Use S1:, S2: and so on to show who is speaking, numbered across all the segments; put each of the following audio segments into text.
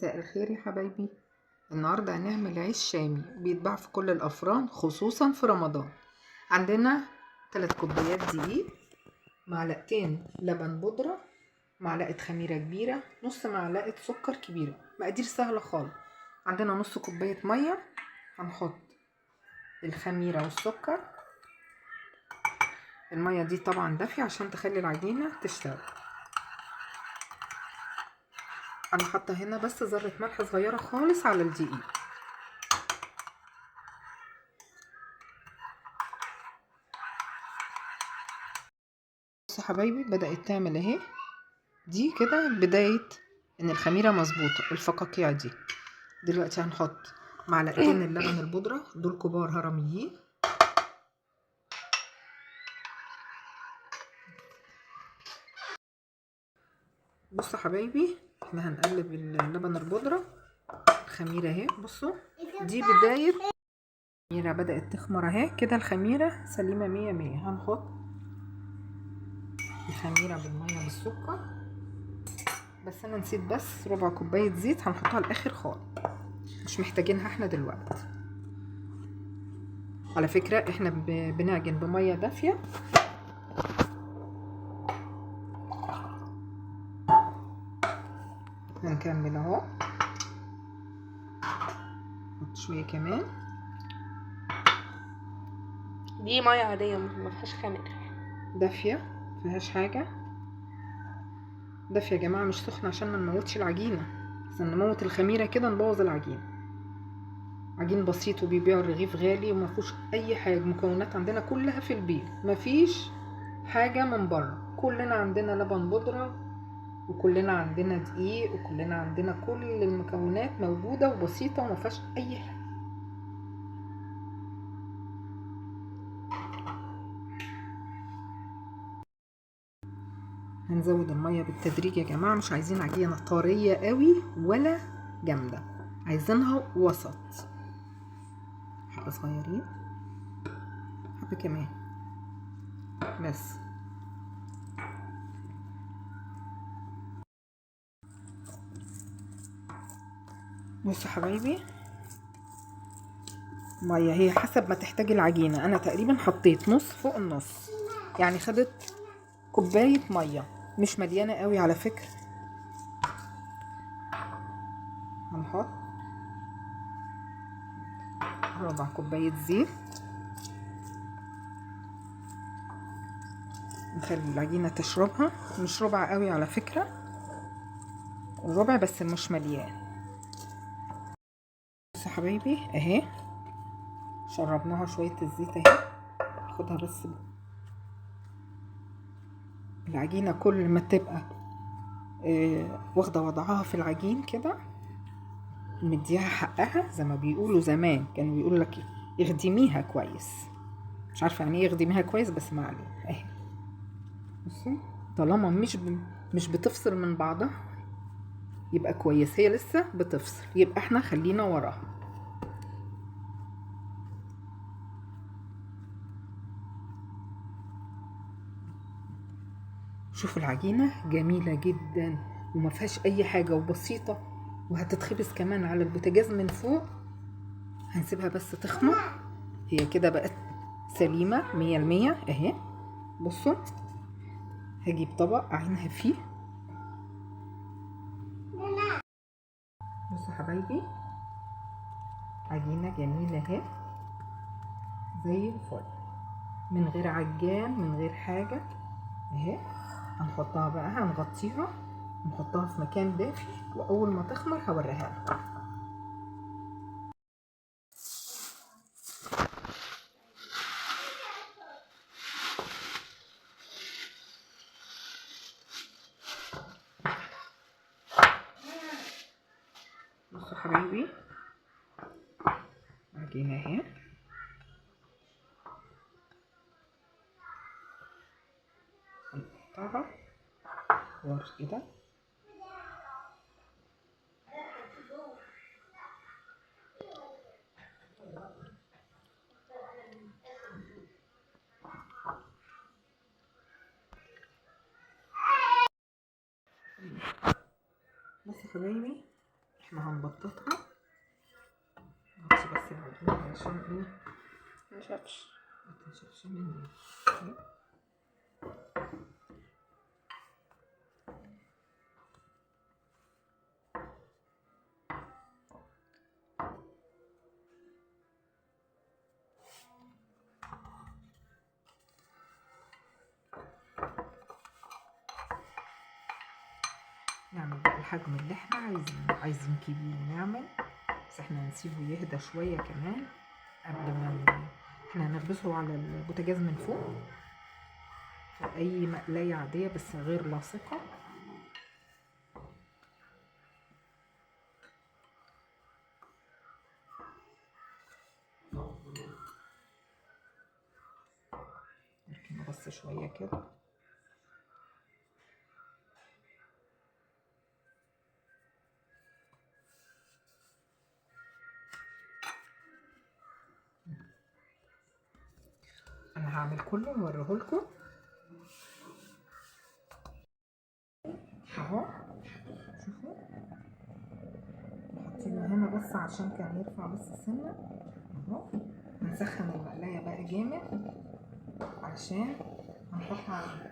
S1: مساء الخير يا حبايبي. النهاردة هنعمل عيش شامي بيتباع في كل الأفران خصوصا في رمضان. عندنا 3 كوبايات دقيق، معلقتين لبن بودرة، معلقة خميرة كبيرة، نص معلقة سكر كبيرة. مقادير سهلة خالص. عندنا نص كوباية مية، هنحط الخميرة والسكر. المية دي طبعا دافية عشان تخلي العجينة تشتغل. انا حاطه هنا بس ذره ملح صغيره خالص على الدقيق. بصوا حبايبي بدات تعمل اهي، دي كده بدايه ان الخميره مظبوطه، الفقاقيع دي. دلوقتي هنحط معلقتين اللبن البودره، دول كبار هرميين. بصوا حبايبي احنا هنقلب اللبن البودره، الخميره اهي. بصوا دي بدايه الخميره بدات تخمر اهي كده، الخميره سليمه 100. هنحط الخميره بالميه بالسكر، بس انا نسيت بس ربع كوبايه زيت هنحطها الاخر خالص، مش محتاجينها احنا دلوقتي. على فكره احنا بنعجن بميه دافيه. هنكمل اهو، نحط شويه كمان.
S2: دي ميه عاديه ما فيهاش خميره،
S1: دافيه مفيهاش حاجه، دافيه يا جماعه مش سخنه عشان ما نموتش العجينه، بس نموت الخميره كده نبوظ العجينه. عجين بسيط وبيبيعوا الرغيف غالي وما فيهوش اي حاجه، مكونات عندنا كلها في البيت، مفيش حاجه من بره. كلنا عندنا لبن بودره، وكلنا عندنا دقيق، وكلنا عندنا كل المكونات موجوده وبسيطه وما فيهاش اي حاجه. هنزود الميه بالتدريج يا جماعه، مش عايزين عجينه طريه قوي ولا جامده، عايزينها وسط. حبه صغيرين، حبه كمان بس. بصوا حبايبي ميه هي حسب ما تحتاج العجينه، انا تقريبا حطيت نص فوق النص، يعني خدت كوبايه ميه، مش مليانه قوي على فكره. هنحط ربع كوبايه زيت، نخلي العجينه تشربها، مش ربع قوي على فكره، ربع بس مش مليان. بصوا حبايبي اهي شربناها شويه الزيت اهي. خدها بس العجينه كل ما تبقى واخده وضعها في العجين كده، مديها حقها زي ما بيقولوا زمان، كانوا بيقولوا لك اخدميها كويس. مش عارفه يعني ايه اخدميها كويس، بس ما علينا اهي. بصوا طالما مش بتفصل من بعضها يبقى كويس، هي لسه بتفصل يبقى احنا خلينا وراها. شوفوا العجينه جميله جدا وما فيهاش اي حاجه وبسيطه، وهتتخبز كمان على البوتاجاز من فوق. هنسيبها بس تخمر، هي كده بقت سليمه 100 اهي. بصوا هجيب طبق اعينها فيه. بصوا حبايبي عجينه جميله اهي زي الفل، من غير عجان من غير حاجه اهي. هنحطها بقى، هنغطيها ونحطها في مكان دافي، واول ما تخمر هوريها لكم. بصوا حبايبي عجينه اهي، هنحطها كده. بصوا حبايبي احنا هنبططها. نغطي بس العجينة علشان ايه
S2: مشافش.
S1: متنشفش مني. نعمل بقى الحجم اللي احنا عايزين كبير نعمل، بس احنا هنسيبه يهدى شوية كمان قبل ما احنا هنخبزه على البوتاجاز من فوق في اي مقلاية عادية بس غير لاصقة. نركنه بس شوية كده. انا هعمل كله واوريهولكم اهو. شوفوا حاطينه هنا بس عشان كان يرفع بس سنة اهو. هنسخن المقلاية بقى جامد علشان هنحطها على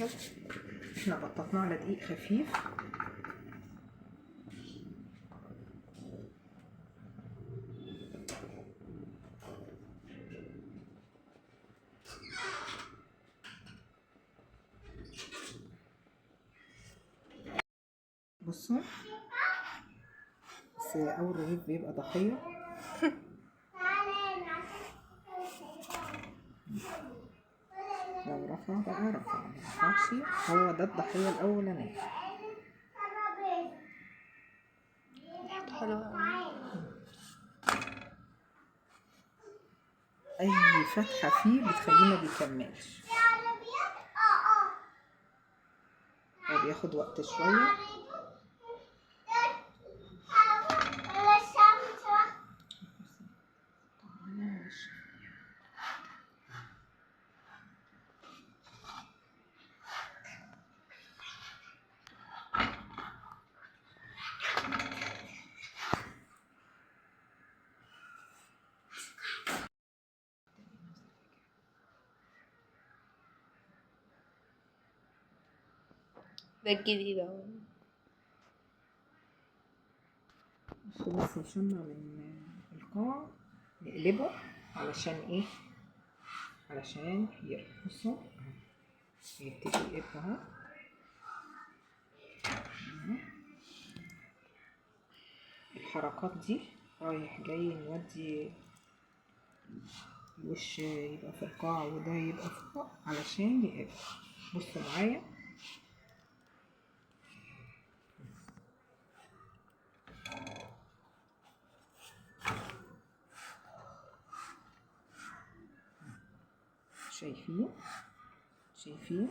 S1: بس. احنا بططناه على دقيق خفيف. بصوا بس اول رغيف بيبقى ضحية. لو رفع بقى رفع، ما رفعش هو ده الضحية الاولانية.
S2: حلوة أوي.
S1: اي فتحة فيه بتخليه ما بيكملش، هو بياخد وقت شوية.
S2: ده الجديد اهو.
S1: بس نشمع من القاع نقلبه علشان ايه، علشان يرقصوا. يبتدي يقب اهو. الحركات دي رايح جاي نودي الوش يبقى في القاع وده يبقى فوق علشان يقب. بصوا معايا شايفين شايفين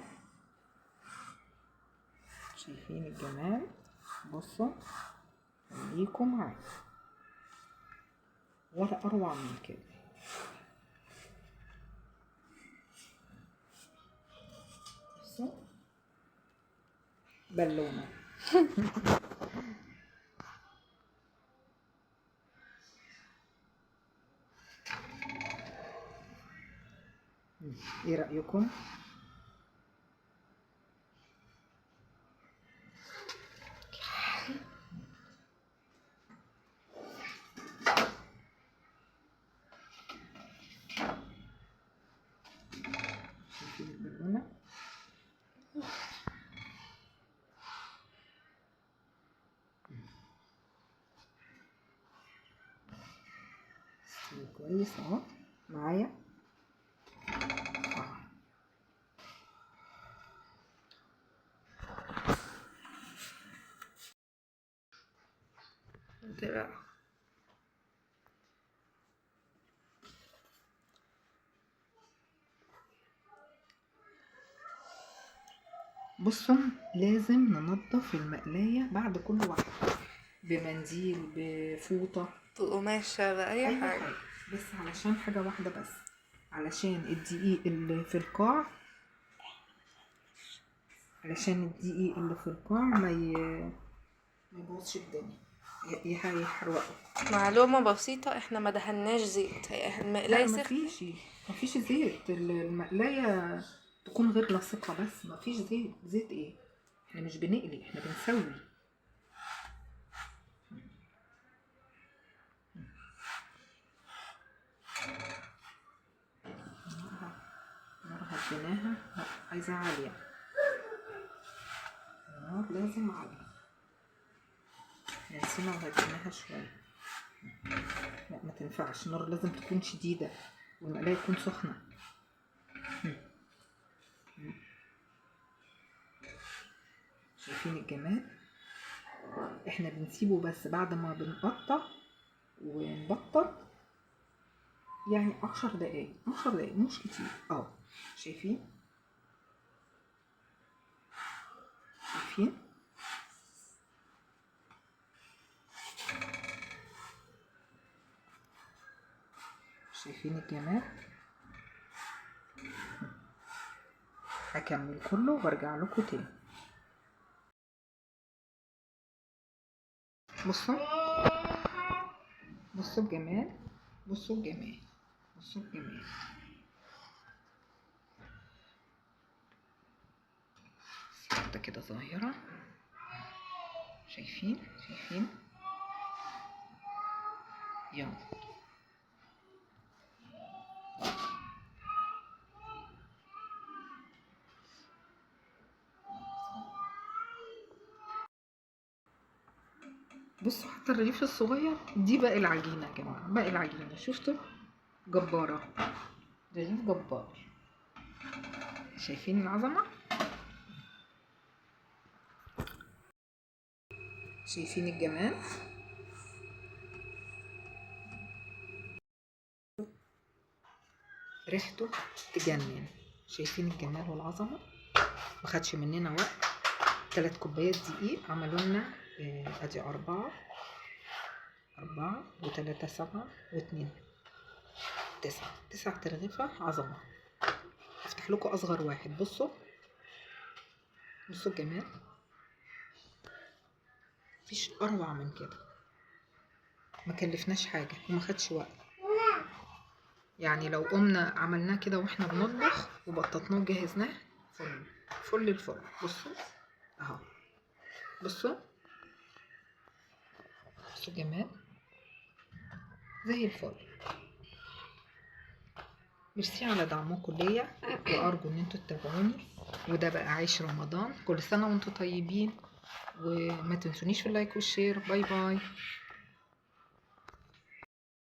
S1: شايفين الجمال. بصوا خليكم معايا ولا اروع من كده. بصوا بالونه. ايه رأيكم؟ شايفين البالونه؟ كويس اهو معايا.
S2: طلع.
S1: بصوا لازم ننضف المقلاية بعد كل واحدة بمنديل بفوطة
S2: بقماشة بأي
S1: أي
S2: حاجة.
S1: حاجة، بس علشان حاجة واحدة بس، علشان الدقيق اللي في القاع، علشان الدقيق اللي في القاع ما يبوظش الدنيا، هيحرقه.
S2: معلومة بسيطة، احنا ما دهناش زيت، هي
S1: لا
S2: المقلاية سخنة.
S1: مفيش زيت، المقلاية تكون غير لاصقة، بس مفيش زيت. زيت ايه؟ احنا مش بنقلي، احنا بنسوي. النار هديناها، لا عايزة عالية، النار لازم عالية. نسينا وهديناها شوية، لا ما تنفعش، النار لازم تكون شديدة والمقلاية تكون سخنة. شايفين الجمال؟ احنا بنسيبه بس بعد ما بنقطع ونبطط يعني 10 دقايق، 10 دقايق مش كتير. شايفين؟ شايفين؟ شايفين الجمال؟ هكمل كله وارجع لكم تاني. بصوا بصوا الجمال، بصوا الجمال، بصوا الجمال. واحدة كده صغيرة، شايفين؟ شايفين؟ يلا بصوا، حتى الرغيف الصغير دي باقي العجينة يا جماعة، باقي العجينة، شفتوا؟ جبارة، رغيف جبار. شايفين العظمة؟ شايفين الجمال؟ ريحته تجنن. شايفين الجمال والعظمة؟ مخدش مننا وقت. 3 كوبايات دقيق عملوا لنا ادي 4 و3 7 و2 9 ترغيفة عظمة. هفتح لكم اصغر واحد، بصوا بصوا الجمال، مفيش اروع من كده. ما كلفناش حاجة وما خدش وقت، يعني لو قمنا عملناه كده واحنا بنطبخ وبططناه وجهزناه فل فل الفل. بصوا اهو، بصوا بصوا الجمال زي الفل. ميرسي على دعمكم ليا، وارجو ان انتوا تتابعوني. وده بقى عيش رمضان، كل سنة وانتوا طيبين، وما تنسونيش في اللايك والشير. باي باي.